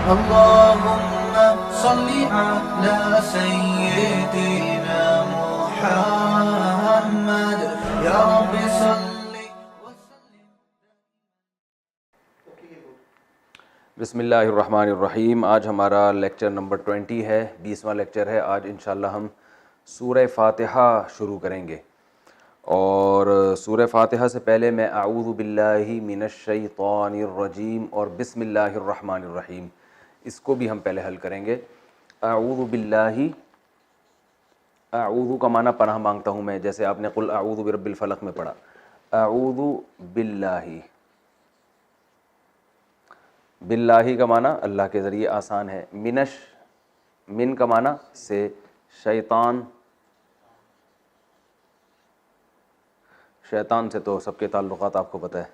اللهم صل على سيدنا محمد یا رب صل وسلم. بسم اللہ الرحمن الرحیم. آج ہمارا لیکچر نمبر 20 ہے، 20واں لیکچر ہے. آج انشاءاللہ ہم سورہ فاتحہ شروع کریں گے، اور سورہ فاتحہ سے پہلے میں اعوذ باللہ من الشیطان الرجیم اور بسم اللہ الرحمن الرحیم، اس کو بھی ہم پہلے حل کریں گے. اعوذ باللہ، اعوذ کا معنی پناہ مانگتا ہوں میں، جیسے آپ نے قل اعوذ برب الفلق میں پڑھا. اعوذ باللہ، باللہ کا معنی اللہ کے ذریعے آسان ہے. من کا معنی سے، شیطان سے تو سب کے تعلقات آپ کو پتہ ہے.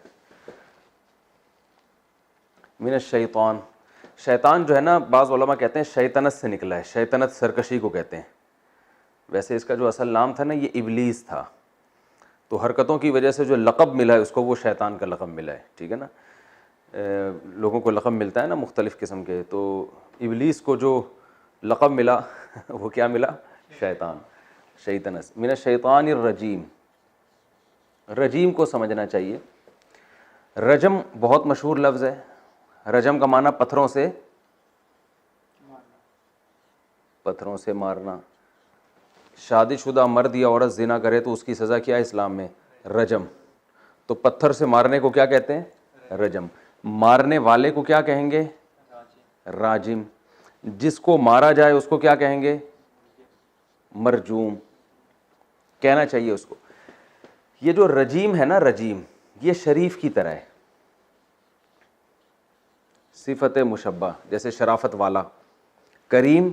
من الشیطان، شیطان جو ہے نا، بعض علماء کہتے ہیں شیطنت سے نکلا ہے. شیطنت سرکشی کو کہتے ہیں. ویسے اس کا جو اصل نام تھا نا، یہ ابلیس تھا، تو حرکتوں کی وجہ سے جو لقب ملا ہے اس کو، وہ شیطان کا لقب ملا ہے. ٹھیک ہے نا، لوگوں کو لقب ملتا ہے نا مختلف قسم کے، تو ابلیس کو جو لقب ملا وہ کیا ملا؟ شیطان، شیطنت. من الشیطان الرجیم، رجیم کو سمجھنا چاہیے. رجم بہت مشہور لفظ ہے. رجم کا معنی پتھروں سے مارنا. شادی شدہ مرد یا عورت زنا کرے تو اس کی سزا کیا ہے اسلام میں؟ رجم. تو پتھر سے مارنے کو کیا کہتے ہیں؟ رجم. مارنے والے کو کیا کہیں گے؟ راجم. جس کو مارا جائے اس کو کیا کہیں گے؟ مرجوم کہنا چاہیے اس کو. یہ جو رجیم ہے نا، رجیم، یہ شریف کی طرح ہے، صفت مشبہ، جیسے شرافت والا. کریم،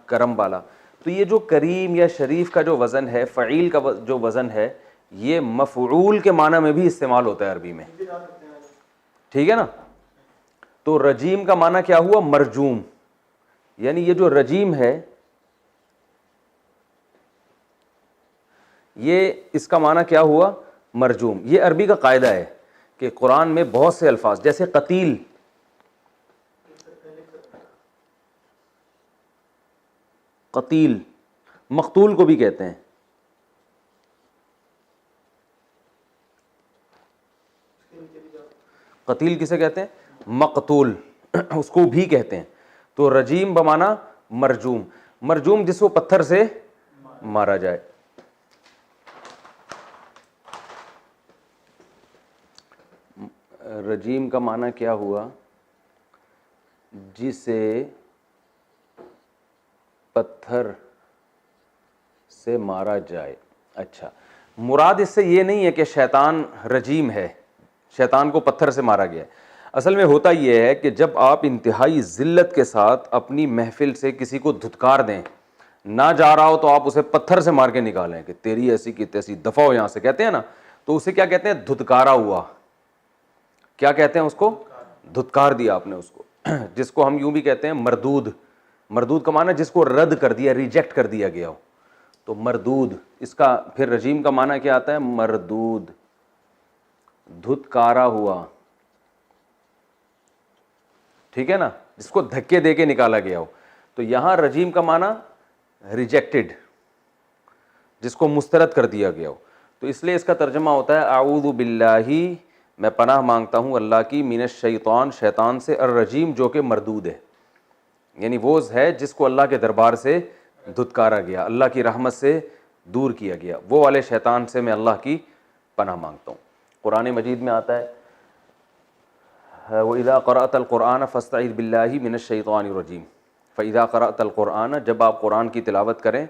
کرم والا. تو یہ جو کریم یا شریف کا جو وزن ہے، فعیل کا جو وزن ہے، یہ مفعول کے معنی میں بھی استعمال ہوتا ہے عربی میں. ٹھیک ہے نا. تو رجیم کا معنی کیا ہوا؟ مرجوم. یعنی یہ جو رجیم ہے، یہ اس کا معنی کیا ہوا؟ مرجوم. یہ عربی کا قاعدہ ہے کہ قرآن میں بہت سے الفاظ، جیسے قتیل، قتیل، مقتول کو بھی کہتے ہیں. قتیل کسے کہتے ہیں؟ مقتول، اس کو بھی کہتے ہیں. تو رجیم بمعنی مرجوم. مرجوم جس کو پتھر سے مارا جائے. رجیم کا معنی کیا ہوا؟ جسے پتھر سے مارا جائے. اچھا، مراد اس سے یہ نہیں ہے کہ شیطان رجیم ہے، شیطان کو پتھر سے مارا گیا ہے. اصل میں ہوتا یہ ہے کہ جب آپ انتہائی ذلت کے ساتھ اپنی محفل سے کسی کو دھتکار دیں، نہ جا رہا ہو تو آپ اسے پتھر سے مار کے نکالیں کہ تیری ایسی کی تیسی، دفع ہو یہاں سے، کہتے ہیں نا. تو اسے کیا کہتے ہیں؟ دھتکارا ہوا. کیا کہتے ہیں اس کو؟ دھتکار دیا آپ نے اس کو. جس کو ہم یوں بھی کہتے ہیں مردود. مردود کا معنی جس کو رد کر دیا، ریجیکٹ کر دیا گیا ہو، تو مردود. اس کا پھر رجیم کا معنی کیا آتا ہے؟ مردود، دھتکارا ہوا. ٹھیک ہے نا، جس کو دھکے دے کے نکالا گیا ہو. تو یہاں رجیم کا معنی ریجیکٹڈ، جس کو مسترد کر دیا گیا ہو. تو اس لیے اس کا ترجمہ ہوتا ہے اعوذ باللہ، میں پناہ مانگتا ہوں اللہ کی، من الشیطان، شیطان سے، الرجیم جو کہ مردود ہے، یعنی وہ ہے جس کو اللہ کے دربار سے دھتکارا گیا، اللہ کی رحمت سے دور کیا گیا، وہ والے شیطان سے میں اللہ کی پناہ مانگتا ہوں. قرآن مجید میں آتا ہے وَإِذَا قَرَأْتَ الْقُرْآنَ فَاسْتَعِذْ بِاللَّهِ مِنَ الشَّيْطَانِ الرَّجِيمِ. فَإِذَا قَرَأْتَ الْقُرْآنَ، جب آپ قرآن کی تلاوت کریں،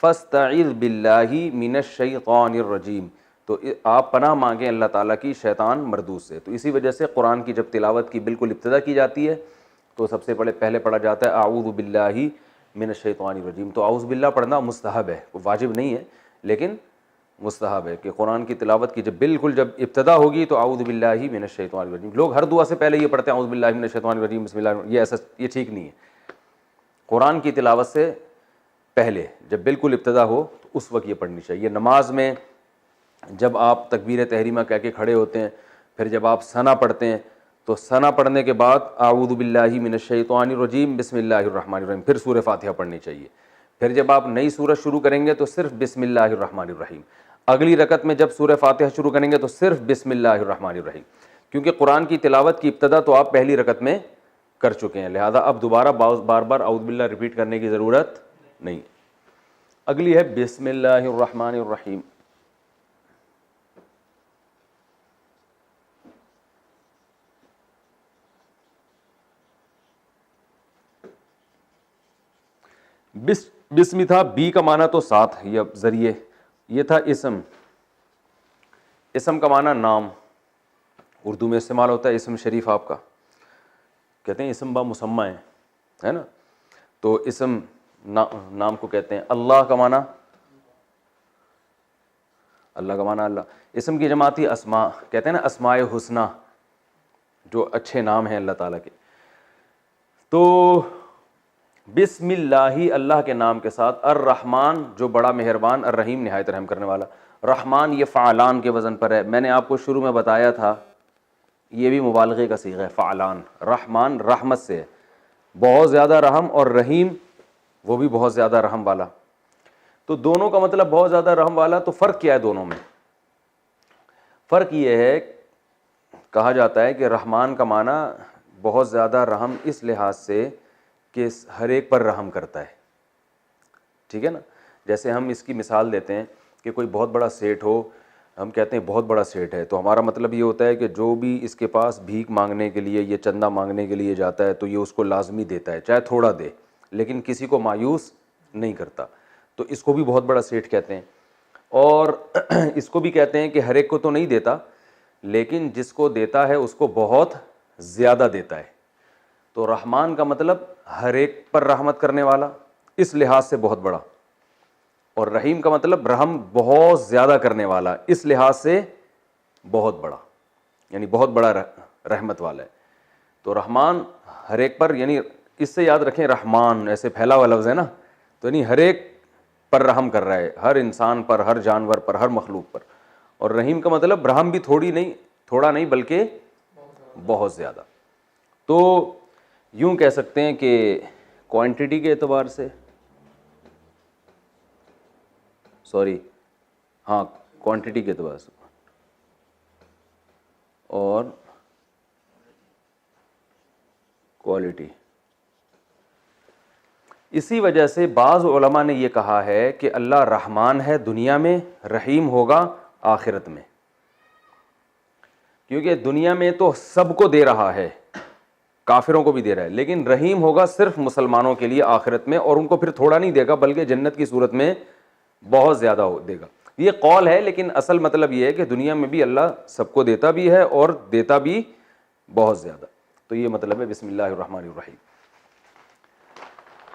فَاسْتَعِذْ بِاللَّهِ مِنَ الشَّيْطَانِ الرَّجِيمِ، تو آپ پناہ مانگیں اللہ تعالیٰ کی شیطان مردود سے. تو اسی وجہ سے قرآن کی جب تلاوت کی بالکل ابتدا کی جاتی ہے تو سب سے پہلے پڑھا جاتا ہے اعوذ باللہ من الشیطان الرجیم. تو اعوذ باللہ پڑھنا مستحب ہے، واجب نہیں ہے لیکن مستحب ہے کہ قرآن کی تلاوت کی جب ابتدا ہوگی تو اعوذ باللہ من الشیطان الرجیم. لوگ ہر دعا سے پہلے یہ پڑھتے ہیں اعوذ باللہ من الشیطان الرجیم بسم اللہ، یہ ایسا، یہ ٹھیک نہیں ہے. قرآن کی تلاوت سے پہلے جب بالکل ابتدا ہو تو اس وقت یہ پڑھنی چاہیے. نماز میں جب آپ تکبیر تحریمہ کہہ کے کھڑے ہوتے ہیں، پھر جب آپ ثنا پڑھتے ہیں تو ثنا پڑھنے کے بعد اعوذ باللہ من الشیطان الرجیم بسم اللہ الرحمن الرحیم، پھر سورہ فاتحہ پڑھنی چاہیے۔ پھر جب آپ نئی سورت شروع کریں گے تو صرف بسم اللہ الرحمن الرحیم، اگلی رکعت میں جب سورہ فاتحہ شروع کریں گے تو صرف بسم اللہ الرحمن الرحیم، کیونکہ قرآن کی تلاوت کی ابتدا تو آپ پہلی رکعت میں کر چکے ہیں، لہذا اب دوبارہ بار بار اعوذ باللہ ریپیٹ کرنے کی ضرورت نہیں۔ اگلی ہے بسم اللہ الرحمن الرحیم۔ بسم تھا، بی کا معنی تو ساتھ یا ذریعے، یہ تھا اسم، اسم کا معنی نام، اردو میں استعمال ہوتا ہے اسم شریف آپ کا، کہتے ہیں اسم با مسمہ ہے نا، تو اسم نام کو کہتے ہیں۔ اللہ کا معنی، اللہ کا معنی اللہ، اسم کی جمع تھی اسماء، کہتے ہیں نا اسماء حسنہ، جو اچھے نام ہیں اللہ تعالیٰ کے۔ تو بسم اللہ، اللہ کے نام کے ساتھ، الرحمن جو بڑا مہربان، الرحیم نہایت رحم کرنے والا۔ رحمان یہ فعلان کے وزن پر ہے، میں نے آپ کو شروع میں بتایا تھا یہ بھی مبالغے کا صیغہ ہے، فعلان۔ رحمان رحمت سے ہے، بہت زیادہ رحم، اور رحیم وہ بھی بہت زیادہ رحم والا، تو دونوں کا مطلب بہت زیادہ رحم والا۔ تو فرق کیا ہے دونوں میں؟ فرق یہ ہے، کہا جاتا ہے کہ رحمان کا معنی بہت زیادہ رحم اس لحاظ سے کہ ہر ایک پر رحم کرتا ہے، ٹھیک ہے نا۔ جیسے ہم اس کی مثال دیتے ہیں کہ کوئی بہت بڑا سیٹ ہو، ہم کہتے ہیں بہت بڑا سیٹ ہے، تو ہمارا مطلب یہ ہوتا ہے کہ جو بھی اس کے پاس بھیک مانگنے کے لیے یا چندہ مانگنے کے لیے جاتا ہے تو یہ اس کو لازمی دیتا ہے، چاہے تھوڑا دے، لیکن کسی کو مایوس نہیں کرتا، تو اس کو بھی بہت بڑا سیٹ کہتے ہیں۔ اور اس کو بھی کہتے ہیں کہ ہر ایک کو تو نہیں دیتا، لیکن جس کو دیتا ہے اس کو بہت زیادہ دیتا ہے۔ تو رحمان کا مطلب ہر ایک پر رحمت کرنے والا، اس لحاظ سے بہت بڑا، اور رحیم کا مطلب رحم بہت زیادہ کرنے والا، اس لحاظ سے بہت بڑا، یعنی بہت بڑا رحمت والا ہے۔ تو رحمان ہر ایک پر، یعنی اس سے یاد رکھیں رحمان ایسے پھیلا ہوا لفظ ہے نا، تو یعنی ہر ایک پر رحم کر رہا ہے، ہر انسان پر، ہر جانور پر، ہر مخلوق پر۔ اور رحیم کا مطلب رحم بھی تھوڑا نہیں بلکہ بہت زیادہ۔ تو یوں کہہ سکتے ہیں کہ کوانٹٹی کے اعتبار سے، کوانٹٹی کے اعتبار سے اور کوالٹی، اسی وجہ سے بعض علماء نے یہ کہا ہے کہ اللہ رحمان ہے دنیا میں، رحیم ہوگا آخرت میں، کیونکہ دنیا میں تو سب کو دے رہا ہے، کافروں کو بھی دے رہا ہے، لیکن رحیم ہوگا صرف مسلمانوں کے لیے آخرت میں، اور ان کو پھر تھوڑا نہیں دے گا بلکہ جنت کی صورت میں بہت زیادہ دے گا۔ یہ قول ہے، لیکن اصل مطلب یہ ہے کہ دنیا میں بھی اللہ سب کو دیتا بھی ہے اور دیتا بھی بہت زیادہ۔ تو یہ مطلب ہے بسم اللہ الرحمن الرحیم۔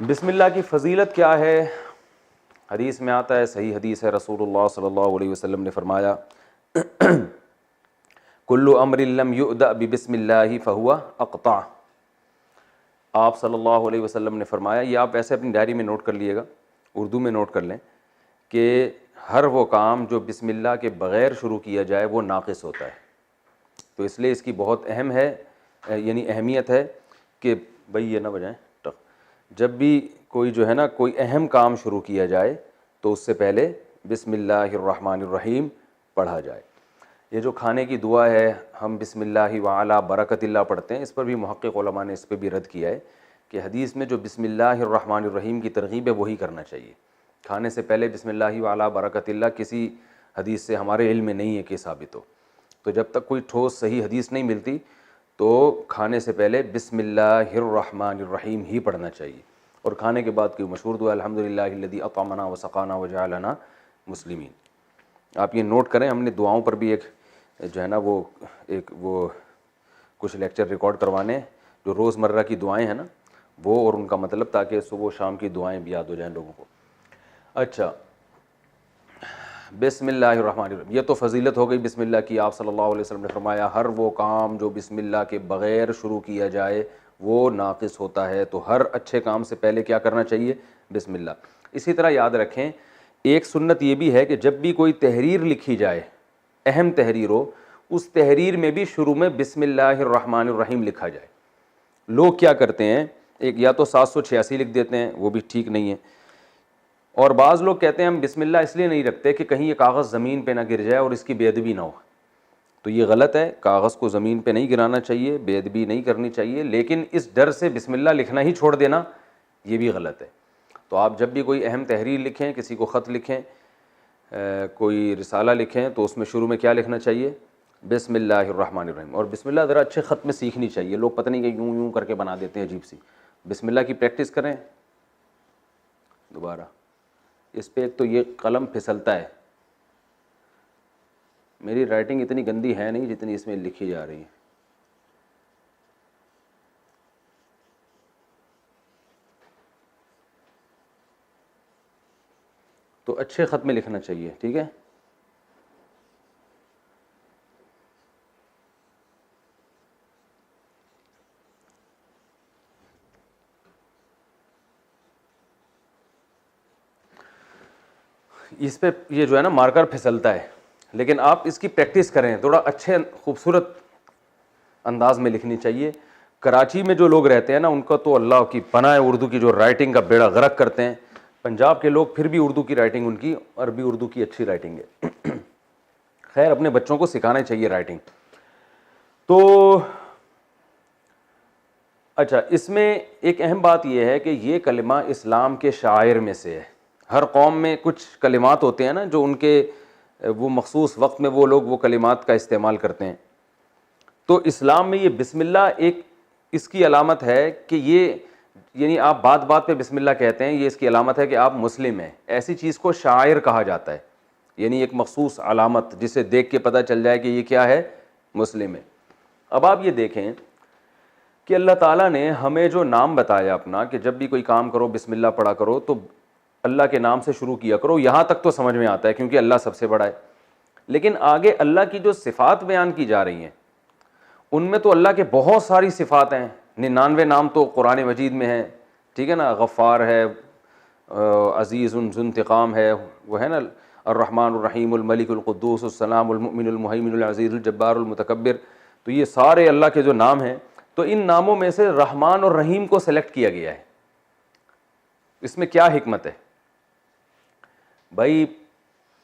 بسم اللہ کی فضیلت کیا ہے؟ حدیث میں آتا ہے، صحیح حدیث ہے، رسول اللہ صلی اللہ علیہ وسلم نے فرمایا کل امر لم یؤدأ ببسم اللہ فہو اقطع۔ آپ صلی اللہ علیہ وسلم نے فرمایا، یہ آپ ایسے اپنی ڈائری میں نوٹ کر لیے گا، اردو میں نوٹ کر لیں، کہ ہر وہ کام جو بسم اللہ کے بغیر شروع کیا جائے وہ ناقص ہوتا ہے۔ تو اس لیے اس کی بہت اہم ہے، یعنی اہمیت ہے کہ بھئی یہ نہ بجائیں، جب بھی کوئی جو ہے نا کوئی اہم کام شروع کیا جائے تو اس سے پہلے بسم اللہ الرحمن الرحیم پڑھا جائے۔ یہ جو کھانے کی دعا ہے، ہم بسم اللہ وعلی برکت اللہ پڑھتے ہیں، اس پر بھی محقق علماء نے اس پہ بھی رد کیا ہے کہ حدیث میں جو بسم اللہ الرحمن الرحیم کی ترغیب ہے وہی کرنا چاہیے۔ کھانے سے پہلے بسم اللہ وعلی برکت اللہ کسی حدیث سے ہمارے علم میں نہیں ہے کہ ثابت ہو، تو جب تک کوئی ٹھوس صحیح حدیث نہیں ملتی تو کھانے سے پہلے بسم اللہ الرحمن الرحیم ہی پڑھنا چاہیے، اور کھانے کے بعد کی مشہور دعا الحمدللہ الذی اطعمنا وسقانا وجعلنا مسلمین۔ آپ یہ نوٹ کریں، ہم نے دعاؤں پر بھی ایک جو ہے نا وہ کچھ لیکچر ریکارڈ کروانے، جو روزمرہ کی دعائیں ہیں نا وہ، اور ان کا مطلب، تاکہ صبح و شام کی دعائیں بھی یاد ہو جائیں لوگوں کو۔ اچھا، بسم اللہ الرحمن الرحیم، یہ تو فضیلت ہو گئی بسم اللہ کی۔ آپ صلی اللہ علیہ وسلم نے فرمایا ہر وہ کام جو بسم اللہ کے بغیر شروع کیا جائے وہ ناقص ہوتا ہے، تو ہر اچھے کام سے پہلے کیا کرنا چاہیے؟ بسم اللہ۔ اسی طرح یاد رکھیں، ایک سنت یہ بھی ہے کہ جب بھی کوئی تحریر لکھی جائے، اہم تحریر ہو، اس تحریر میں بھی شروع میں بسم اللہ الرحمن الرحیم لکھا جائے. لوگ کیا کرتے ہیں, ایک یا تو 786 لکھ دیتے ہیں, وہ بھی ٹھیک نہیں ہے, اور بعض لوگ کہتے ہیں ہم بسم اللہ اس لیے نہیں رکھتے کہ کہیں یہ کاغذ زمین پہ نہ گر جائے اور اس کی بے ادبی نہ ہو. تو یہ غلط ہے, کاغذ کو زمین پہ نہیں گرانا چاہیے, بے ادبی نہیں کرنی چاہیے, لیکن اس ڈر سے بسم اللہ لکھنا ہی چھوڑ دینا یہ بھی غلط ہے. تو آپ جب بھی کوئی اہم تحریر لکھیں, کسی کو خط لکھیں, کوئی رسالہ لکھیں, تو اس میں شروع میں کیا لکھنا چاہیے, بسم اللہ الرحمن الرحیم. اور بسم اللہ ذرا اچھے خط میں سیکھنی چاہیے, لوگ پتہ نہیں کہ یوں یوں کر کے بنا دیتے ہیں عجیب سی. بسم اللہ کی پریکٹس کریں. دوبارہ اس پہ ایک تو یہ قلم پھسلتا ہے, میری رائٹنگ اتنی گندی ہے نہیں جتنی اس میں لکھی جا رہی ہے. تو اچھے خط میں لکھنا چاہیے, ٹھیک ہے. اس پہ یہ جو ہے نا مارکر پھسلتا ہے, لیکن آپ اس کی پریکٹس کریں, تھوڑا اچھے خوبصورت انداز میں لکھنی چاہیے. کراچی میں جو لوگ رہتے ہیں نا, ان کا تو اللہ کی پناہ ہے, اردو کی جو رائٹنگ کا بیڑا غرق کرتے ہیں. پنجاب کے لوگ پھر بھی اردو کی رائٹنگ, ان کی عربی اردو کی اچھی رائٹنگ ہے. خیر اپنے بچوں کو سکھانا چاہیے رائٹنگ. تو اچھا, اس میں ایک اہم بات یہ ہے کہ یہ کلمہ اسلام کے شعائر میں سے ہے. ہر قوم میں کچھ کلمات ہوتے ہیں نا جو ان کے وہ مخصوص وقت میں وہ لوگ وہ کلمات کا استعمال کرتے ہیں. تو اسلام میں یہ بسم اللہ ایک اس کی علامت ہے کہ یہ, یعنی آپ بات بات پہ بسم اللہ کہتے ہیں, یہ اس کی علامت ہے کہ آپ مسلم ہیں. ایسی چیز کو شاعر کہا جاتا ہے, یعنی ایک مخصوص علامت جسے دیکھ کے پتہ چل جائے کہ یہ کیا ہے, مسلم ہے. اب آپ یہ دیکھیں کہ اللہ تعالیٰ نے ہمیں جو نام بتایا اپنا کہ جب بھی کوئی کام کرو بسم اللہ پڑھا کرو, تو اللہ کے نام سے شروع کیا کرو. یہاں تک تو سمجھ میں آتا ہے کیونکہ اللہ سب سے بڑا ہے. لیکن آگے اللہ کی جو صفات بیان کی جا رہی ہیں ان میں تو اللہ کے بہت ساری صفات ہیں. 99 نام تو قرآن مجید میں ہیں, ٹھیک ہے نا. غفار ہے, عزیز ذو انتقام ہے, وہ ہے نا الرحمن الرحیم الملک القدوس السلام المؤمن المہیمن العزیز الجبار المتکبر. تو یہ سارے اللہ کے جو نام ہیں, تو ان ناموں میں سے رحمان اور رحیم کو سلیکٹ کیا گیا ہے. اس میں کیا حکمت ہے بھائی؟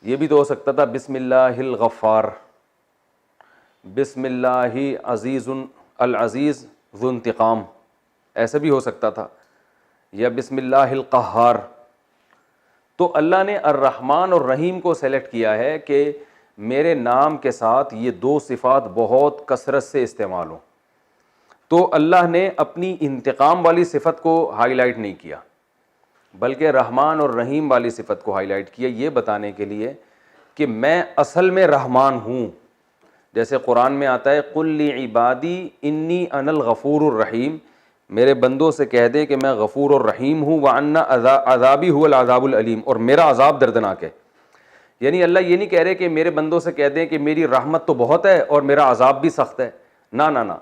یہ بھی تو ہو سکتا تھا بسم اللہ الغفار, بسم اللہ عزیز العزیز ذو انتقام, ایسا بھی ہو سکتا تھا, یا بسم اللہ القہار. تو اللہ نے الرحمن اور رحیم کو سلیکٹ کیا ہے کہ میرے نام کے ساتھ یہ دو صفات بہت کثرت سے استعمال ہوں. تو اللہ نے اپنی انتقام والی صفت کو ہائی لائٹ نہیں کیا, بلکہ رحمان اور رحیم والی صفت کو ہائی لائٹ کیا, یہ بتانے کے لیے کہ میں اصل میں رحمان ہوں. جیسے قرآن میں آتا ہے قل لعبادی انی انا الغفور الرحیم, میرے بندوں سے کہہ دیں کہ میں غفور اور رحیم ہوں, وان عذابی هو العذاب العلیم, اور میرا عذاب دردناک ہے. یعنی اللہ یہ نہیں کہہ رہے کہ میرے بندوں سے کہہ دیں کہ میری رحمت تو بہت ہے اور میرا عذاب بھی سخت ہے. نہ نہ نہ,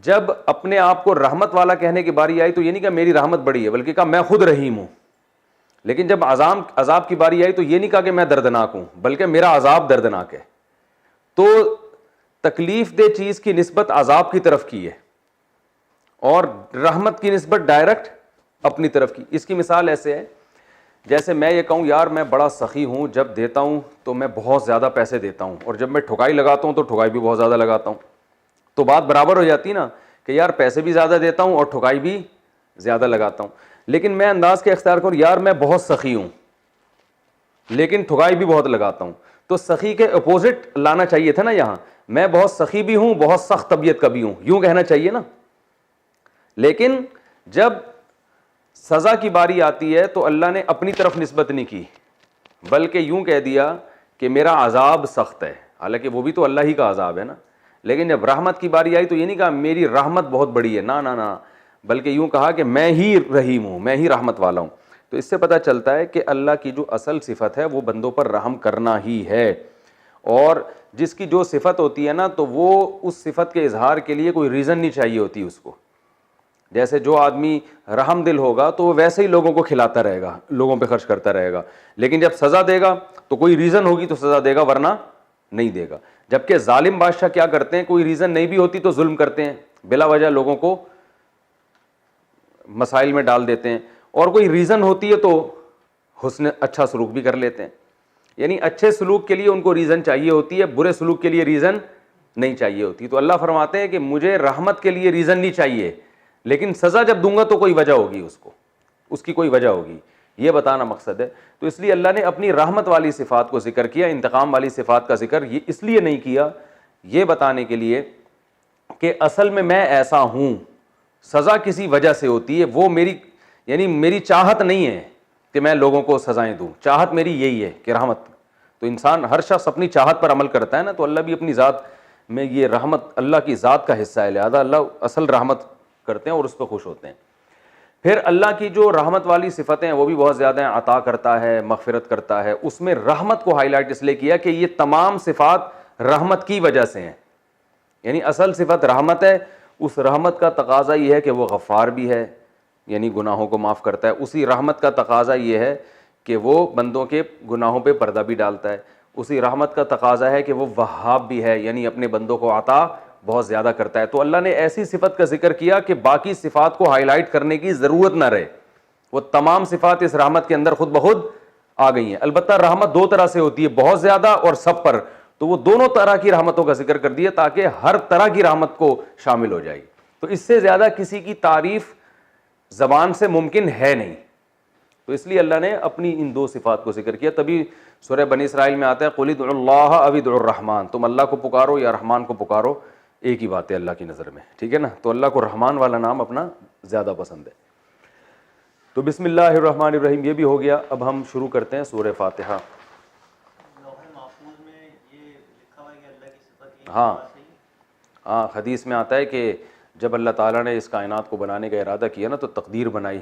جب اپنے آپ کو رحمت والا کہنے کی باری آئی تو یہ نہیں کہا میری رحمت بڑی ہے, بلکہ کہا میں خود رحیم ہوں. لیکن جب عذاب کی باری آئی تو یہ نہیں کہا کہ میں دردناک ہوں, بلکہ میرا عذاب دردناک ہے. تو تکلیف دہ چیز کی نسبت عذاب کی طرف کی ہے, اور رحمت کی نسبت ڈائریکٹ اپنی طرف کی. اس کی مثال ایسے ہے جیسے میں یہ کہوں یار میں بڑا سخی ہوں, جب دیتا ہوں تو میں بہت زیادہ پیسے دیتا ہوں, اور جب میں ٹھکائی لگاتا ہوں تو ٹھکائی بھی بہت زیادہ لگاتا ہوں. تو بات برابر ہو جاتی نا کہ یار پیسے بھی زیادہ دیتا ہوں اور ٹھکائی بھی زیادہ لگاتا ہوں. لیکن میں انداز کے اختیار کروں یار میں بہت سخی ہوں لیکن ٹھکائی بھی بہت لگاتا ہوں, تو سخی کے اپوزٹ لانا چاہیے تھا نا یہاں, میں بہت سخی بھی ہوں, بہت سخت طبیعت کا بھی ہوں, یوں کہنا چاہیے نا. لیکن جب سزا کی باری آتی ہے تو اللہ نے اپنی طرف نسبت نہیں کی, بلکہ یوں کہہ دیا کہ میرا عذاب سخت ہے, حالانکہ وہ بھی تو اللہ ہی کا عذاب ہے نا. لیکن جب رحمت کی باری آئی تو یہ نہیں کہا میری رحمت بہت بڑی ہے, نہ نہ نہ, بلکہ یوں کہا کہ میں ہی رحیم ہوں, میں ہی رحمت والا ہوں. تو اس سے پتہ چلتا ہے کہ اللہ کی جو اصل صفت ہے وہ بندوں پر رحم کرنا ہی ہے, اور جس کی جو صفت ہوتی ہے نا تو وہ اس صفت کے اظہار کے لیے کوئی ریزن نہیں چاہیے ہوتی اس کو. جیسے جو آدمی رحم دل ہوگا تو وہ ویسے ہی لوگوں کو کھلاتا رہے گا, لوگوں پہ خرچ کرتا رہے گا, لیکن جب سزا دے گا تو کوئی ریزن ہوگی تو سزا دے گا, ورنہ نہیں دے گا. جبکہ ظالم بادشاہ کیا کرتے ہیں, کوئی ریزن نہیں بھی ہوتی تو ظلم کرتے ہیں, بلا وجہ لوگوں کو مسائل میں ڈال دیتے ہیں, اور کوئی ریزن ہوتی ہے تو حسن اچھا سلوک بھی کر لیتے ہیں. یعنی اچھے سلوک کے لیے ان کو ریزن چاہیے ہوتی ہے, برے سلوک کے لیے ریزن نہیں چاہیے ہوتی. تو اللہ فرماتے ہیں کہ مجھے رحمت کے لیے ریزن نہیں چاہیے, لیکن سزا جب دوں گا تو کوئی وجہ ہوگی, اس کی کوئی وجہ ہوگی, یہ بتانا مقصد ہے. تو اس لیے اللہ نے اپنی رحمت والی صفات کو ذکر کیا, انتقام والی صفات کا ذکر یہ اس لیے نہیں کیا, یہ بتانے کے لیے کہ اصل میں ایسا ہوں, سزا کسی وجہ سے ہوتی ہے, وہ میری چاہت نہیں ہے کہ میں لوگوں کو سزائیں دوں, چاہت میری یہی ہے کہ رحمت. تو انسان ہر شخص اپنی چاہت پر عمل کرتا ہے نا, تو اللہ بھی اپنی ذات میں, یہ رحمت اللہ کی ذات کا حصہ ہے, لہذا اللہ اصل رحمت کرتے ہیں اور اس پہ خوش ہوتے ہیں. پھر اللہ کی جو رحمت والی صفتیں ہیں وہ بھی بہت زیادہ ہیں, عطا کرتا ہے, مغفرت کرتا ہے. اس میں رحمت کو ہائی لائٹ اس لیے کیا کہ یہ تمام صفات رحمت کی وجہ سے ہیں, یعنی اصل صفت رحمت ہے. اس رحمت کا تقاضا یہ ہے کہ وہ غفار بھی ہے, یعنی گناہوں کو معاف کرتا ہے. اسی رحمت کا تقاضا یہ ہے کہ وہ بندوں کے گناہوں پہ پردہ بھی ڈالتا ہے. اسی رحمت کا تقاضا ہے کہ وہ وہاب بھی ہے, یعنی اپنے بندوں کو عطا بہت زیادہ کرتا ہے. تو اللہ نے ایسی صفت کا ذکر کیا کہ باقی صفات کو ہائی لائٹ کرنے کی ضرورت نہ رہے, وہ تمام صفات اس رحمت کے اندر خود بخود آ گئی ہیں. البتہ رحمت دو طرح سے ہوتی ہے, بہت زیادہ اور سب پر, تو وہ دونوں طرح کی رحمتوں کا ذکر کر دیا تاکہ ہر طرح کی رحمت کو شامل ہو جائے. تو اس سے زیادہ کسی کی تعریف زبان سے ممکن ہے نہیں, تو اس لیے اللہ نے اپنی ان دو صفات کو ذکر کیا. تبھی سورہ بنی اسرائیل میں آتا ہے قل ادعوا اللہ او ادعوا الرحمن, تم اللہ کو پکارو یا رحمان کو پکارو, ایک ہی بات ہے اللہ کی نظر میں, ٹھیک ہے نا. تو اللہ کو رحمان والا نام اپنا زیادہ پسند ہے. تو بسم اللہ الرحمن الرحیم یہ بھی ہو گیا. اب ہم شروع کرتے ہیں سورہ فاتحہ. ہاں حدیث میں آتا ہے کہ جب اللہ تعالیٰ نے اس کائنات کو بنانے کا ارادہ کیا نا تو تقدیر بنائی,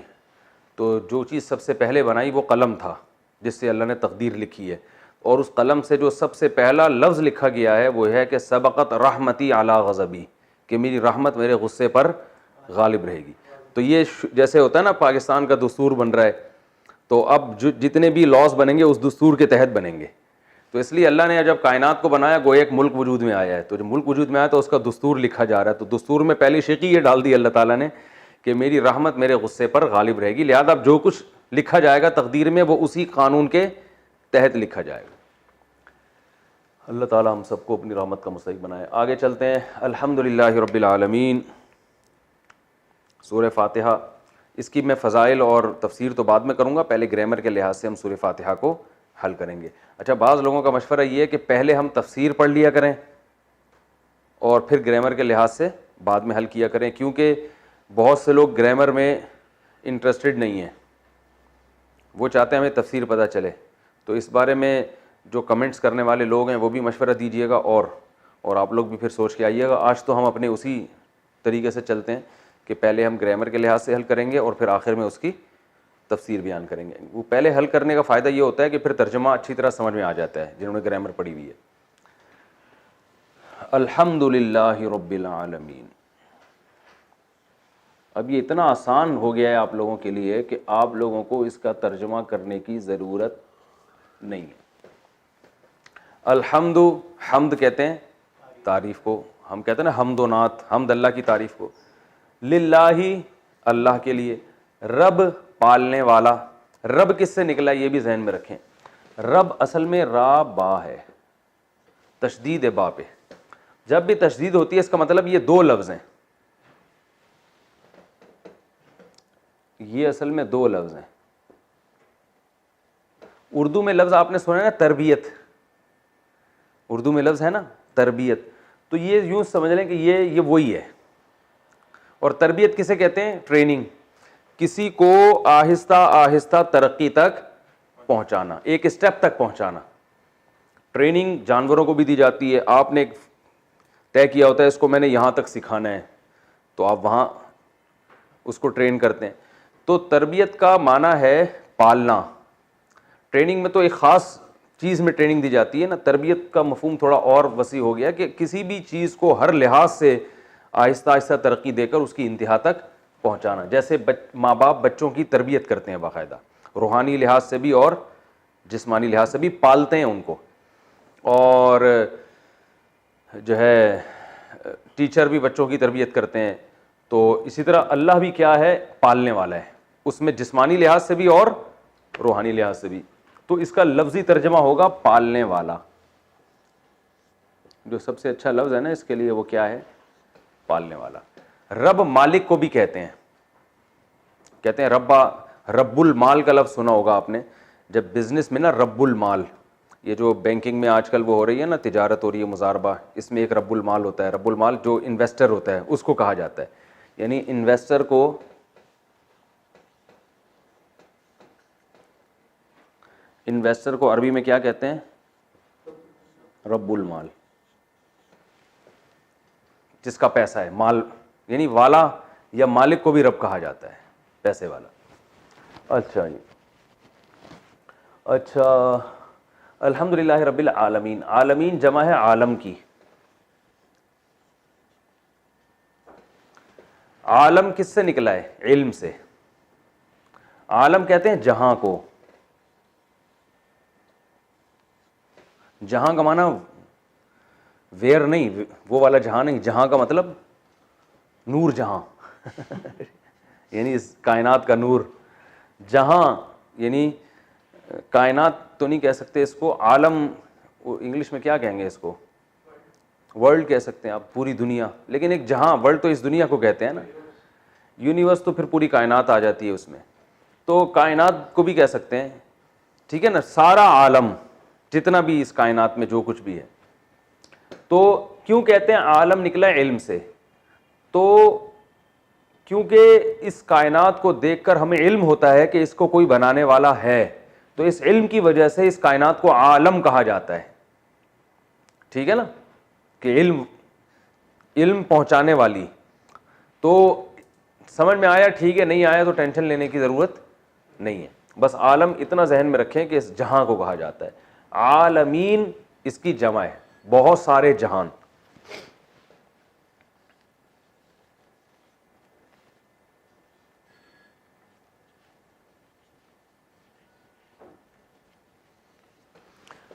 تو جو چیز سب سے پہلے بنائی وہ قلم تھا جس سے اللہ نے تقدیر لکھی ہے. اور اس قلم سے جو سب سے پہلا لفظ لکھا گیا ہے وہ ہے کہ سبقت رحمتی علی غضبی, کہ میری رحمت میرے غصے پر غالب رہے گی. تو یہ جیسے ہوتا ہے نا پاکستان کا دستور بن رہا ہے, تو اب جتنے بھی لاز بنیں گے اس دستور کے تحت بنیں گے. تو اس لیے اللہ نے جب کائنات کو بنایا گویا ایک ملک وجود میں آیا ہے, تو جب ملک وجود میں آیا تو اس کا دستور لکھا جا رہا ہے. تو دستور میں پہلی شقی یہ ڈال دی اللہ تعالیٰ نے کہ میری رحمت میرے غصے پر غالب رہے گی, لہذا اب جو کچھ لکھا جائے گا تقدیر میں وہ اسی قانون کے تحت لکھا جائے گا. اللہ تعالیٰ ہم سب کو اپنی رحمت کا مستحق بنائے. آگے چلتے ہیں. الحمدللہ رب العالمین. سورہ فاتحہ, اس کی میں فضائل اور تفسیر تو بعد میں کروں گا, پہلے گرامر کے لحاظ سے ہم سورہ فاتحہ کو حل کریں گے. اچھا, بعض لوگوں کا مشورہ یہ ہے کہ پہلے ہم تفسیر پڑھ لیا کریں اور پھر گرامر کے لحاظ سے بعد میں حل کیا کریں, کیونکہ بہت سے لوگ گرامر میں انٹرسٹڈ نہیں ہیں, وہ چاہتے ہیں ہمیں تفسیر پتہ چلے. تو اس بارے میں جو کمنٹس کرنے والے لوگ ہیں وہ بھی مشورہ دیجیے گا, اور آپ لوگ بھی پھر سوچ کے آئیے گا. آج تو ہم اپنے اسی طریقے سے چلتے ہیں کہ پہلے ہم گرامر کے لحاظ سے حل کریں گے اور پھر آخر میں اس کی تفسیر بیان کریں گے. وہ پہلے حل کرنے کا فائدہ یہ ہوتا ہے کہ پھر ترجمہ اچھی طرح سمجھ میں آ جاتا ہے جنہوں نے گرامر پڑھی ہوئی ہے. الحمدللہ رب العالمین. اب یہ اتنا آسان ہو گیا ہے آپ لوگوں کے لیے کہ آپ لوگوں کو اس کا ترجمہ کرنے کی ضرورت نہیں ہے. الحمد, حمد کہتے ہیں تعریف کو, ہم کہتے ہیں نا حمد و نعت, حمد اللہ کی تعریف کو. للہ, اللہ کے لیے. رب, پالنے والا. رب کس سے نکلا یہ بھی ذہن میں رکھیں. رب اصل میں را با ہے, تشدید با پہ. جب بھی تشدید ہوتی ہے اس کا مطلب یہ دو لفظ ہیں, یہ اصل میں دو لفظ ہیں. اردو میں لفظ آپ نے سنا ہے نا تربیت, اردو میں لفظ ہے نا تربیت, تو یہ یوں سمجھ لیں کہ یہ وہی ہے. اور تربیت کسے کہتے ہیں؟ ٹریننگ, کسی کو آہستہ آہستہ ترقی تک پہنچانا, ایک اسٹیپ تک پہنچانا. ٹریننگ جانوروں کو بھی دی جاتی ہے, آپ نے طے کیا ہوتا ہے اس کو میں نے یہاں تک سکھانا ہے, تو آپ وہاں اس کو ٹرین کرتے ہیں. تو تربیت کا معنی ہے پالنا. ٹریننگ میں تو ایک خاص چیز میں ٹریننگ دی جاتی ہے نا, تربیت کا مفہوم تھوڑا اور وسیع ہو گیا کہ کسی بھی چیز کو ہر لحاظ سے آہستہ آہستہ ترقی دے کر اس کی انتہا تک پہنچانا. جیسے ماں باپ بچوں کی تربیت کرتے ہیں باقاعدہ, روحانی لحاظ سے بھی اور جسمانی لحاظ سے بھی پالتے ہیں ان کو. اور جو ہے ٹیچر بھی بچوں کی تربیت کرتے ہیں، تو اسی طرح اللہ بھی کیا ہے؟ پالنے والا ہے، اس میں جسمانی لحاظ سے بھی اور روحانی لحاظ سے بھی. تو اس کا لفظی ترجمہ ہوگا پالنے والا. جو سب سے اچھا لفظ ہے نا اس کے لیے وہ کیا ہے؟ پالنے والا. رب مالک کو بھی کہتے ہیں، کہتے ہیں رب المال کا لفظ سنا ہوگا آپ نے. جب بزنس میں نا رب المال، یہ جو بینکنگ میں آج کل وہ ہو رہی ہے نا، تجارت ہو رہی ہے مضاربہ، اس میں ایک رب المال ہوتا ہے. رب المال جو انویسٹر ہوتا ہے اس کو کہا جاتا ہے. یعنی انویسٹر کو عربی میں کیا کہتے ہیں؟ رب المال. جس کا پیسہ ہے، مال یعنی والا یا مالک کو بھی رب کہا جاتا ہے، پیسے والا. اچھا جی، اچھا. الحمدللہ رب العالمین. عالمین جمع ہے عالم کی. عالم کس سے نکلا ہے؟ علم سے. عالم کہتے ہیں جہاں کو. جہاں کا معنی ویر نہیں، وہ والا جہاں نہیں، جہاں کا مطلب نور جہاں یعنی اس کائنات کا نور. جہاں یعنی کائنات تو نہیں کہہ سکتے اس کو، عالم انگلش میں کیا کہیں گے اس کو؟ ورلڈ کہہ سکتے ہیں آپ، پوری دنیا. لیکن ایک جہاں، ورلڈ تو اس دنیا کو کہتے ہیں نا، یونیورس تو پھر پوری کائنات آ جاتی ہے اس میں. تو کائنات کو بھی کہہ سکتے ہیں، ٹھیک ہے نا. سارا عالم جتنا بھی اس کائنات میں جو کچھ بھی ہے. تو کیوں کہتے ہیں عالم نکلا ہے علم سے؟ تو کیونکہ اس کائنات کو دیکھ کر ہمیں علم ہوتا ہے کہ اس کو کوئی بنانے والا ہے، تو اس علم کی وجہ سے اس کائنات کو عالم کہا جاتا ہے. ٹھیک ہے نا، کہ علم پہنچانے والی. تو سمجھ میں آیا؟ ٹھیک ہے. نہیں آیا تو ٹینشن لینے کی ضرورت نہیں ہے. بس عالم اتنا ذہن میں رکھیں کہ اس جہاں کو کہا جاتا ہے. عالمین اس کی جمع ہے، بہت سارے جہان.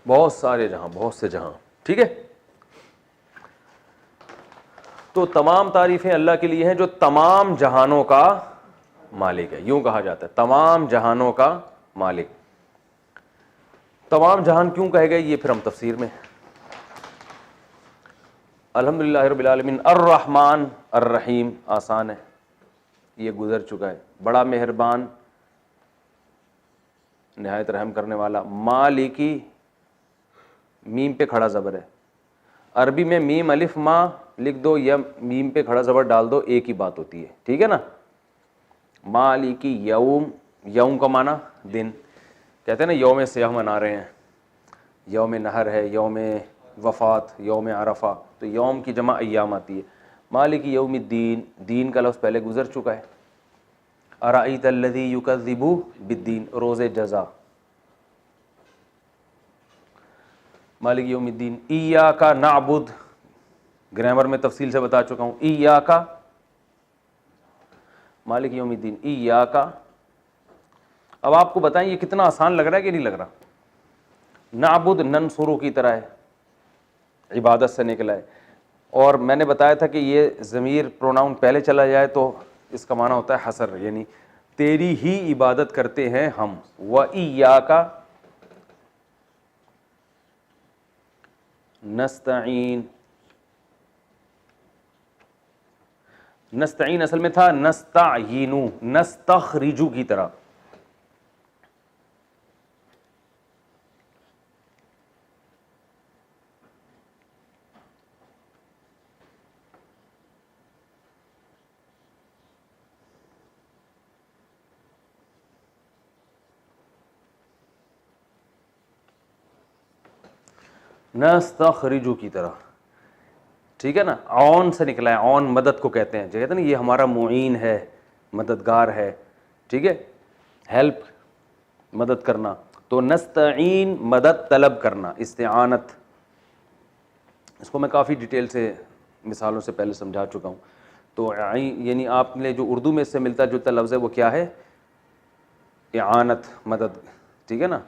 بہت سارے جہاں، بہت سے جہاں. ٹھیک ہے. تو تمام تعریفیں اللہ کے لیے ہیں جو تمام جہانوں کا مالک ہے. یوں کہا جاتا ہے تمام جہانوں کا مالک. تمام جہان کیوں کہے گئے یہ پھر ہم تفسیر میں. الحمدللہ رب العالمین. الرحمن الرحیم آسان ہے، یہ گزر چکا ہے. بڑا مہربان، نہایت رحم کرنے والا. مالکی، میم پہ کھڑا زبر ہے. عربی میں میم الف ما لکھ دو یا میم پہ کھڑا زبر ڈال دو، ایک ہی بات ہوتی ہے. ٹھیک ہے نا. مالکی یوم، یوم کا معنی دن. کہتے ہیں نا یوم سیاہ منا رہے ہیں، یوم نہر ہے، یوم وفات، یوم عرفہ. تو یوم کی جمع ایام آتی ہے. مالک یوم الدین، دین کا لفظ پہلے گزر چکا ہے. ارأیت الذی یکذب بالدین، روز جزا. مالک یوم الدین. ایاک نعبد، گرامر میں تفصیل سے بتا چکا ہوں. ایاک، مالک یوم الدین. ایاک. اب آپ کو بتائیں یہ کتنا آسان لگ رہا ہے کہ نہیں لگ رہا؟ نعبد ننصرو کی طرح ہے، عبادت سے نکلا ہے. اور میں نے بتایا تھا کہ یہ ضمیر پروناؤن پہلے چلا جائے تو اس کا معنی ہوتا ہے حصر، یعنی تیری ہی عبادت کرتے ہیں ہم. وَإِيَّاكَ نستعین. نستعین اصل میں تھا نستعینو، نستخرجو کی طرح. نستخرجو کی طرح. ٹھیک ہے نا. عون سے نکلا ہے، عون مدد کو کہتے ہیں. جو کہتے ہیں نا یہ ہمارا معین ہے، مددگار ہے. ٹھیک ہے، ہیلپ، مدد کرنا. تو نستعین مدد طلب کرنا، استعانت. اس کو میں کافی ڈیٹیل سے مثالوں سے پہلے سمجھا چکا ہوں. تو یعنی آپ نے جو اردو میں اس سے ملتا جلتا لفظ ہے وہ کیا ہے؟ اعانت، مدد. ٹھیک ہے نا.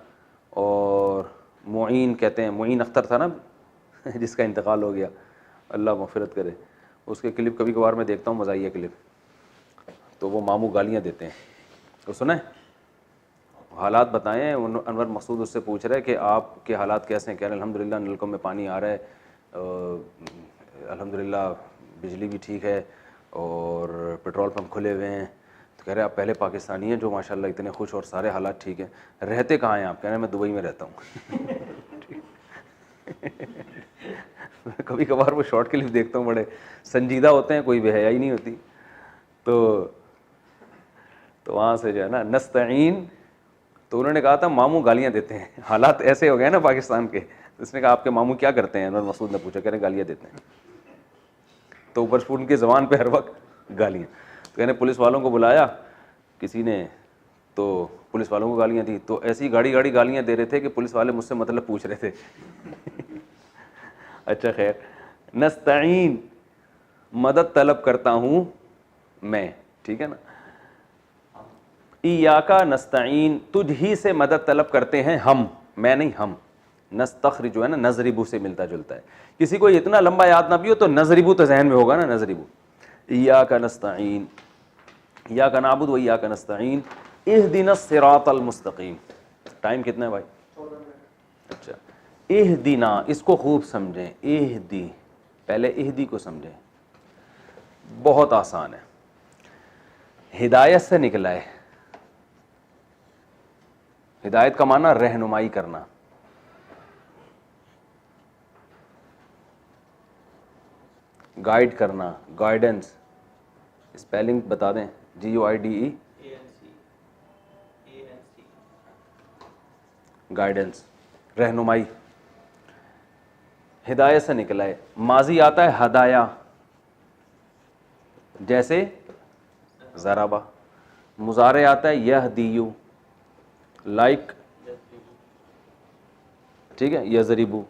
اور معین کہتے ہیں، معین اختر تھا نا جس کا انتقال ہو گیا. اللہ مغفرت کرے. اس کے کلپ کبھی کبھار میں دیکھتا ہوں, مزاحیہ کلپ, تو وہ ماموں گالیاں دیتے ہیں. تو سنیں حالات بتائیں. انور مقصود اس سے پوچھ رہے کہ آپ کے حالات کیسے ہیں. کہہ رہے الحمدللہ نلکوں میں پانی آ رہا ہے, الحمدللہ بجلی بھی ٹھیک ہے, اور پیٹرول پمپ کھلے ہوئے ہیں. تو کہہ رہے آپ پہلے پاکستانی ہیں جو ماشاءاللہ اتنے خوش اور سارے حالات ٹھیک ہیں. رہتے کہاں ہیں آپ؟ کہہ رہے ہیں میں دبئی میں رہتا ہوں. کبھی کبھار وہ شارٹ کلپ دیکھتا ہوں, بڑے سنجیدہ ہوتے ہیں, کوئی بے حیائی نہیں ہوتی. تو وہاں سے جو ہے نا نستعین, تو انہوں نے کہا تھا ماموں گالیاں دیتے ہیں. حالات ایسے ہو گئے نا پاکستان کے. اس نے کہا آپ کے ماموں کیا کرتے ہیں؟ انور مسعود نے پوچھا. کہہ رہے گالیاں دیتے ہیں. تو اوپر سے ان کی زبان پہ ہر وقت گالیاں. تو کہنے پولیس والوں کو بلایا کسی نے, تو پولیس والوں کو گالیاں دی. تو ایسی گاڑی گالیاں دے رہے تھے کہ پولیس والے مجھ سے مطلب پوچھ رہے تھے. اچھا خیر, نستعین مدد طلب کرتا ہوں میں, ٹھیک ہے نا. ایاکا نستعین تجھ ہی سے مدد طلب کرتے ہیں ہم, میں نہیں ہم. نستخرج جو ہے نا نضربو سے ملتا جلتا ہے. کسی کو اتنا لمبا یاد نہ بھی ہو تو نضربو تو ذہن میں ہوگا نا, نضربو. ایاک نستعین, ایاک نعبد و ایاک نستعین اہدنا الصراط المستقیم. ٹائم کتنا ہے بھائی؟ اچھا, اہدنا اس کو خوب سمجھیں. اہدی, پہلے اہدی کو سمجھیں, بہت آسان ہے. ہدایت سے نکلا ہے. ہدایت کا معنی رہنمائی کرنا. گائیڈ کرنا, گائیڈنس. اسپیلنگ بتا دیں, GUIDE, گائیڈنس, رہنمائی. ہدایت سے نکلا ہے. ماضی آتا ہے ہدایا, جیسے ضربا. مضارع آتا ہے یہدیو, لائک, ٹھیک ہے, یضربو,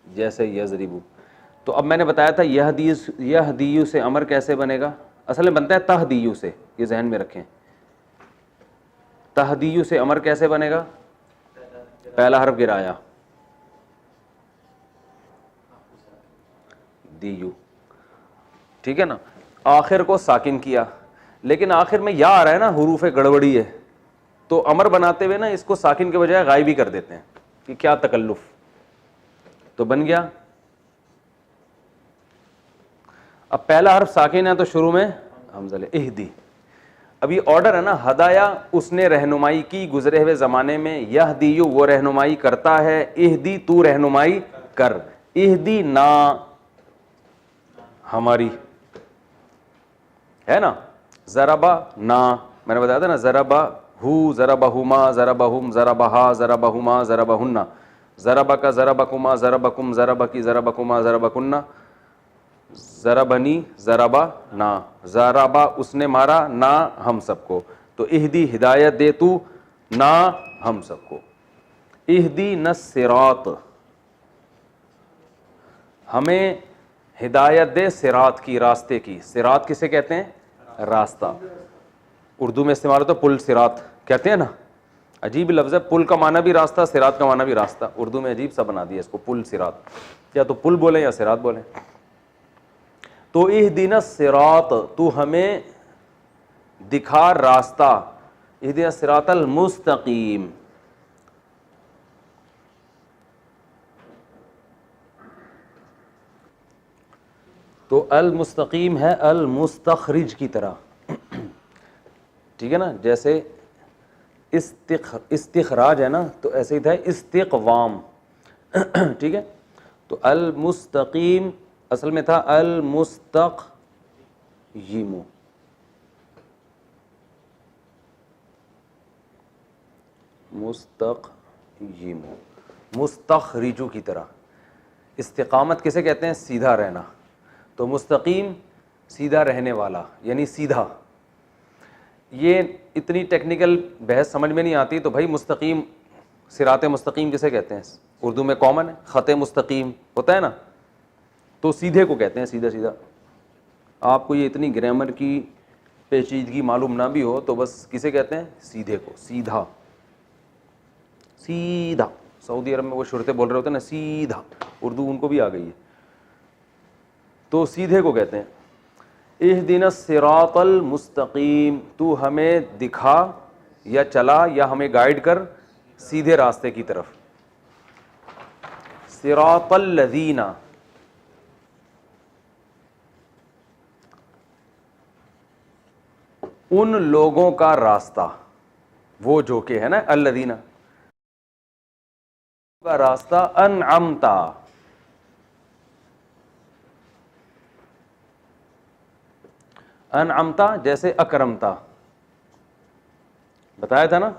جیسے یضربو. تو اب میں نے بتایا تھا یہدیو سے امر کیسے بنے گا. اصل میں بنتا ہے تہدیو سے, یہ ذہن میں رکھیں. تہدیو سے امر کیسے بنے گا؟ پہلا حرف گرایا, دیو, ٹھیک ہے نا. آخر کو ساکن کیا, لیکن آخر میں یا آ رہا ہے نا, حروف گڑبڑی ہے, تو امر بناتے ہوئے نا اس کو ساکن کے بجائے غائب ہی کر دیتے ہیں کہ کیا تکلف. تو بن گیا. اب پہلا حرف ساکن ہے تو شروع میں حمزہ لے, اہدی. اب یہ آرڈر ہے نا, ہدایا اس نے رہنمائی کی گزرے ہوئے زمانے میں, یہدیو وہ رہنمائی کرتا ہے, اہدی تو رہنمائی کر. اہدی نا ہماری ہے نا, ضربا نا میں نے بتایا تھا نا, ضربا ہو, ضربہما, ضربہم, ضربہا, ضربہما, ضربہن, ضربک, ضربکما, ضربکم, ضربکی, ضربکما, ضربکن, ضربنی, ضربا نا, ضربا اس نے مارا, نا ہم سب کو. تو اہدی ہدایت دے تو, نا ہم سب کو. اہدینا الصراط ہمیں ہدایت دے, صراط کی, راستے کی. صراط کسے کہتے ہیں؟ راستہ. اردو میں استعمال ہوتا ہے پل, صراط کہتے ہیں نا. عجیب لفظ ہے, پل کا معنی بھی راستہ, صراط کا معنی بھی راستہ. اردو میں عجیب سا بنا دیا اس کو, پل صراط. یا تو پل بولیں یا صراط بولیں. تو اہدنا الصراط تو ہمیں دکھا راستہ, اہدنا الصراط المستقیم. تو المستقیم ہے المستخرج کی طرح, ٹھیک ہے نا. جیسے استخراج ہے نا, تو ایسے ہی تھا استقوام, ٹھیک ہے. تو المستقیم اصل میں تھا المستقیم, مستقیم, مستخرجو کی طرح. استقامت کسے کہتے ہیں؟ سیدھا رہنا. تو مستقیم سیدھا رہنے والا, یعنی سیدھا. یہ اتنی ٹیکنیکل بحث سمجھ میں نہیں آتی, تو بھائی مستقیم, صراط مستقیم کسے کہتے ہیں؟ اردو میں کامن ہے, خط مستقیم ہوتا ہے نا, تو سیدھے کو کہتے ہیں, سیدھا سیدھا. آپ کو یہ اتنی گرامر کی پیچیدگی معلوم نہ بھی ہو تو بس کسے کہتے ہیں؟ سیدھے کو, سیدھا, سیدھا, سعودی عرب میں وہ شرطے بول رہے ہوتے ہیں نا سیدھا, اردو ان کو بھی آ گئی ہے, تو سیدھے کو کہتے ہیں. اہدنا الصراط المستقیم, تو ہمیں دکھا یا چلا یا ہمیں گائیڈ کر سیدھے راستے کی طرف. صراط الذین, ان لوگوں کا راستہ, وہ جو کہ ہے نا الذین کا راستہ, انعمتا, انعمتا جیسے اکرمتا, بتایا تھا نا,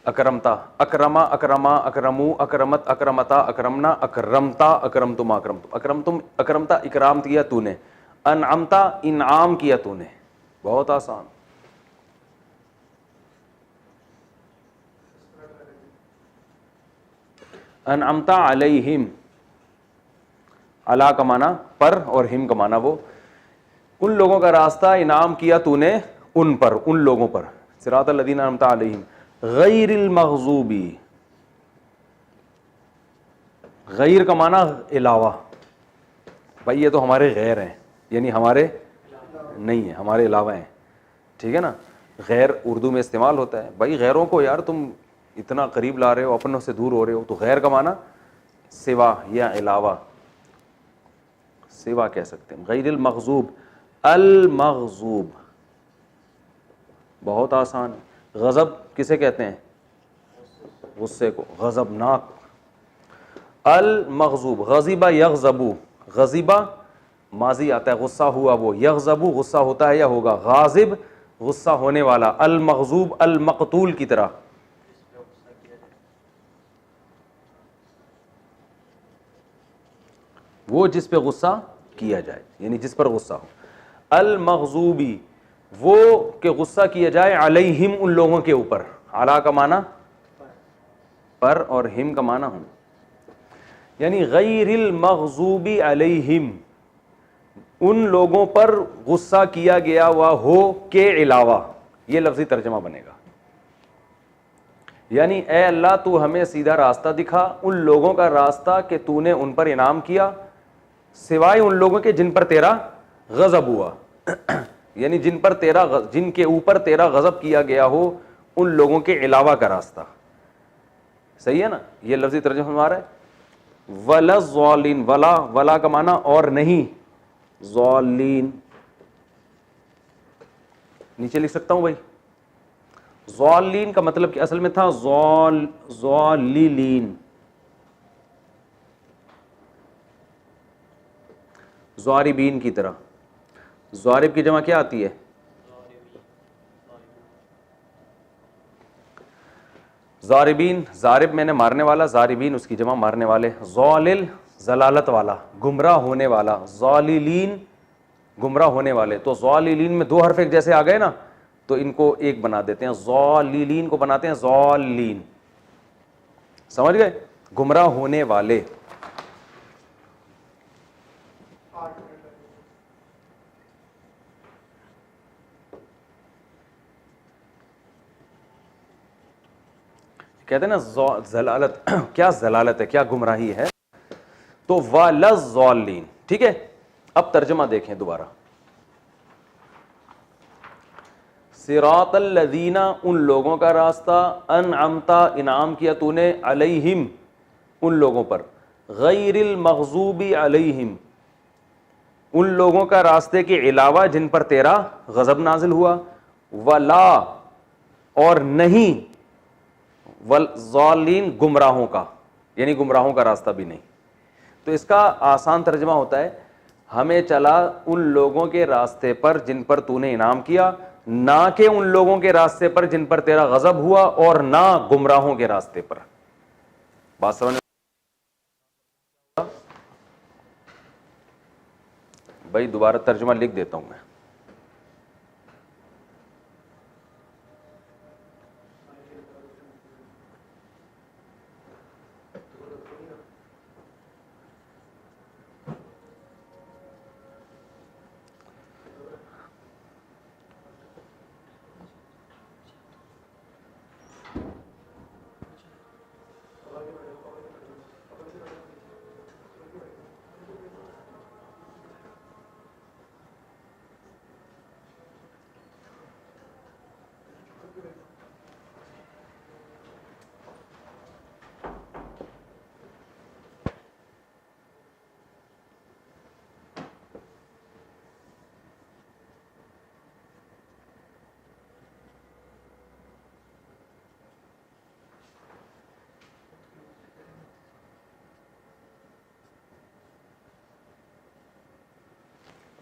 اکرمتا, اکرما, اکرما, اکرمو, اکرمت, اکرمتا, اکرمنا, اکرمتا, اکرمتم, اکرمتم, اکرمتم, اکرمتا اکرام کیا تو نے, انعمتا انعام کیا تو نے. بہت آسان. انعمتا علیہم, علا کا معنی پر اور ہم کا معنی وہ, ان لوگوں کا راستہ انعام کیا تو نے ان پر, ان لوگوں پر. صراط الذین انعمت علیہم غیر المغضوبی, غیر کا معنی علاوہ, بھائی یہ تو ہمارے غیر ہیں, یعنی ہمارے نہیں ہیں, ہمارے علاوہ ہیں, ٹھیک ہے نا. غیر اردو میں استعمال ہوتا ہے, بھائی غیروں کو یار تم اتنا قریب لا رہے ہو, اپنوں سے دور ہو رہے ہو, تو غیر کا معنی سوا یا علاوہ, سوا کہہ سکتے ہیں. غیر المغضوب, المغضوب بہت آسان ہے. غضب کسے کہتے ہیں؟ غصے کو, غضبناک. المغضوب, غضب یغضب, غضب ماضی آتا ہے, غصہ ہوا وہ, یغضب غصہ ہوتا ہے یا ہوگا, غاضب غصہ ہونے والا, المغضوب المقتول کی طرح. وہ جس پہ غصہ کیا جائے, یعنی جس پر غصہ ہو. المغضوبی, وہ کہ غصہ کیا جائے, علیہم ان لوگوں کے اوپر, علا کا معنی پر اور ہم کا معنی ہوں, یعنی غیر المغضوبی علیہم, ان لوگوں پر غصہ کیا گیا ہوا ہو کے علاوہ. یہ لفظی ترجمہ بنے گا, یعنی اے اللہ تو ہمیں سیدھا راستہ دکھا, ان لوگوں کا راستہ کہ تو نے ان پر انعام کیا, سوائے ان لوگوں کے جن پر تیرا غضب ہوا, یعنی جن کے اوپر تیرا غضب کیا گیا ہو, ان لوگوں کے علاوہ کا راستہ. صحیح ہے نا, یہ لفظی ترجمہ ہمارا ہے. ولا الضالین, ولا, ولا کا معنی اور نہیں, ضالین نیچے لکھ سکتا ہوں بھائی. ضالین کا مطلب کہ اصل میں تھا ضاللین, ضاربین کی طرح. ضارب کی جمع کیا آتی ہے؟ ضاربین, ضارب میں نے مارنے والا, ضاربین اس کی جمع مارنے والے. ضالل ضلالت والا, گمراہ ہونے والا, ضاللین گمراہ ہونے والے. تو ضاللین میں دو حرف ایک جیسے آ گئے نا, تو ان کو ایک بنا دیتے ہیں, ضاللین کو بناتے ہیں ضالین. سمجھ گئے؟ گمراہ ہونے والے. کہتے ہیں نا ضلالت, کیا ضلالت ہے, کیا گمراہی ہے, تو وَلَضَّالِّينَ. ٹھیک ہے, اب ترجمہ دیکھیں دوبارہ. صراط الذین, ان لوگوں کا راستہ, انعمتا انعام کیا تو نے, علیہم ان لوگوں پر, غیر المغضوب علیہم ان لوگوں کا راستے کے علاوہ جن پر تیرا غضب نازل ہوا, ولا اور نہیں, والضالین گمراہوں کا, یعنی گمراہوں کا راستہ بھی نہیں. تو اس کا آسان ترجمہ ہوتا ہے, ہمیں چلا ان لوگوں کے راستے پر جن پر تو نے انعام کیا, نہ کہ ان لوگوں کے راستے پر جن پر تیرا غضب ہوا, اور نہ گمراہوں کے راستے پر. بات سمجھ بھائی؟ دوبارہ ترجمہ لکھ دیتا ہوں میں.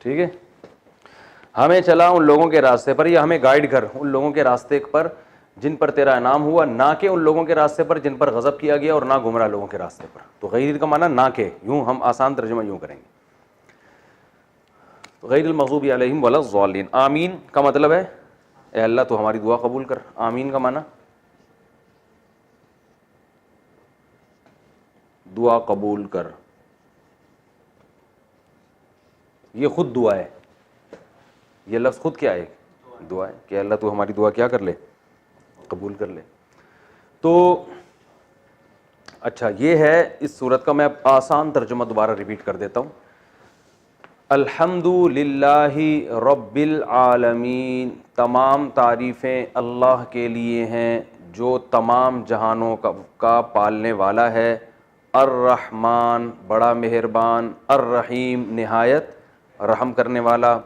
ٹھیک ہے. ہمیں چلا ان لوگوں کے راستے پر, یا ہمیں گائیڈ کر ان لوگوں کے راستے پر جن پر تیرا انعام ہوا, نہ کہ ان لوگوں کے راستے پر جن پر غضب کیا گیا, اور نہ گمراہ لوگوں کے راستے پر. تو غیر کا معنی نہ کہ, یوں ہم آسان ترجمہ یوں کریں گے, غیر المغضوب علیہم ولا الضالین. آمین کا مطلب ہے اے اللہ تو ہماری دعا قبول کر. آمین کا معنی دعا قبول کر, یہ خود دعا ہے, یہ لفظ خود کیا ہے, دعا ہے کہ اللہ تو ہماری دعا کیا کر لے, قبول کر لے. تو اچھا یہ ہے اس صورت کا. میں آسان ترجمہ دوبارہ ریپیٹ کر دیتا ہوں. الحمد للہ رب العالمین, تمام تعریفیں اللہ کے لیے ہیں جو تمام جہانوں کا پالنے والا ہے. الرحمن, بڑا مہربان. الرحیم, نہایت رحم کرنے والا.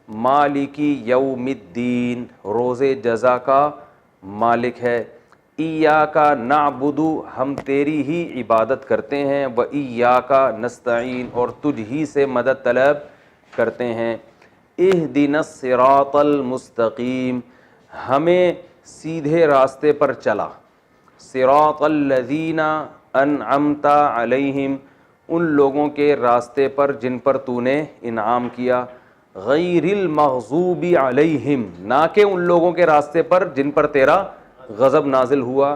مالکی یوم الدین, روز جزا کا مالک ہے. ایاک نعبد, ہم تیری ہی عبادت کرتے ہیں. و ایاک نستعین, اور تجھ ہی سے مدد طلب کرتے ہیں. اہدنا الصراط المستقیم, ہمیں سیدھے راستے پر چلا. صراط الذین انعمت علیہم, ان لوگوں کے راستے پر جن پر تو نے انعام کیا. غیر المغضوب علیہم, نہ کہ ان لوگوں کے راستے پر جن پر تیرا غضب نازل ہوا.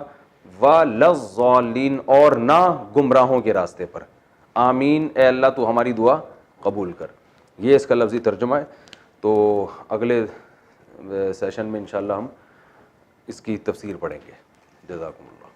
ولا الضالین, اور نہ گمراہوں کے راستے پر. آمین, اے اللہ تو ہماری دعا قبول کر. یہ اس کا لفظی ترجمہ ہے. تو اگلے سیشن میں انشاءاللہ ہم اس کی تفسیر پڑھیں گے. جزاکم اللہ.